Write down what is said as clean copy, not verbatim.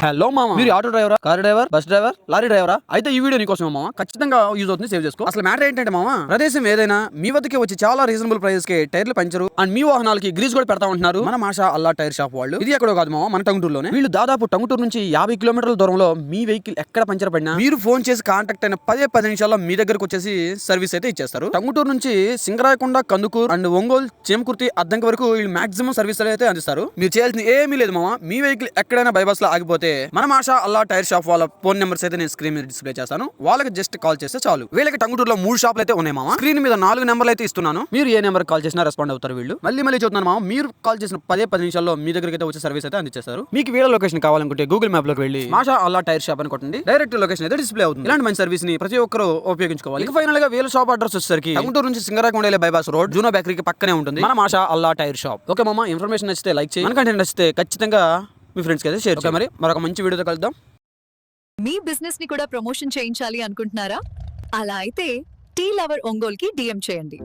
Hello మామ, మీరు auto డ్రైవరా, car driver, bus driver, lorry డ్రైవరా? అయితే ఈ వీడియో నీకోసం మామ, ఖచ్చితంగా యూజ్ అవుతుంది, సేవ్ చేసుకో. అసలు మ్యాటర్ ఏంటంటే మామ, ప్రదేశం ఏదైనా మీ వద్దకే వచ్చి చాలా రీజనబుల్ ప్రైస్ కి టైర్లు పంచరు అండ్ మీ వాహనాలకి గ్రీజ్ కూడా పెడతా ఉంటున్నారు మన మాషా అల్లా టైర్ షాప్ వాళ్ళు. ఇది ఎక్కడో కాదు మామ, మన టంగుటూరులోనే. వీళ్ళు దాదాపు టంగుటూరు నుంచి 50 కిలోమీటర్ల దూరంలో మీ వెహికల్ ఎక్కడ పంచర్ పడినా మీరు ఫోన్ చేసి కాంటాక్ట్ అయిన 10 నిమిషాల్లో మీ దగ్గరకు వచ్చేసి సర్వీస్ అయితే ఇచ్చేస్తారు. టంగుటూరు నుంచి సింగరాయకొండ, కందుకూరు అండ్ ఒంగోలు, చేమకుర్తి, అద్దంకి వరకు వీళ్ళు మాక్సిమం సర్వీస్ అయితే అందిస్తారు. మీరు చేయాల్సింది ఏమీ లేదు మామ, మీ వెహికల్ ఎక్కడైనా బైపాస్ లో ఆగిపోతే మన మాషా అల్లా టైర్ షాప్ వాళ్ళ ఫోన్ నెంబర్స్ అయితే నేను స్క్రీన్ మీద డిస్ప్లే చేస్తాను. వాళ్ళకి జస్ట్ కాల్ చేస్తే చాలు. వీళ్ళకి టంగుటూరులో 3 షాపులు అయితే ఉన్నాయి మామ. స్క్రీన్ మీద 4 నెంబర్లు అయితే ఇస్తున్నాను. మీరు ఏ నెంబర్ కాల్ చేసినా రెస్పాండ్ అవుతారు వీళ్ళు. మళ్ళీ చెప్తున్నాను మామ, మీరు కాల్ చేసిన 10 నిమిషాల్లో మీ దగ్గరికి అయితే వచ్చే సర్వీస్ అయితే అందించేస్తారు. మీకు వీడియో లొకేషన్ కావాలనుకుంటే గూగుల్ మ్యాప్ లోకి వెళ్ళి మాషా అల్లా టైర్ షాప్ అని కొట్టండి, డైరెక్ట్ లొకేషన్ అయితే డిస్ప్లే అవుతుంది. ఇలాంటి మంచి సర్వీస్ ని ప్రతి ఒక్కరు ఉపయోగించుకోవాలి. ఇక ఫైనల్ గా వీళ్ళ షాప్ అడ్రస్ వచ్చేసరికి టంగుటూరు నుంచి సింగరాయకొండ బైపాస్ రోడ్, జూనో బేకరీకి పక్కనే ఉంటుంది మన మాషా అల్లా టైర్ షాప్. ఓకే మామ, ఇన్ఫర్మేషన్ నచ్చితే లైక్ చేయండి, మన కంటెంట్ నచ్చితే ఖచ్చితంగా మీ ఫ్రెండ్స్కి అయితే షేర్ చేయండి. మరి మరొక మంచి వీడియోతో కలుద్దాం. మీ బిజినెస్ ని కూడా ప్రమోషన్ చేయించాలి అనుకుంటున్నారా? అలా అయితే టీ లవర్ ఒంగోలుకి DM చేయండి.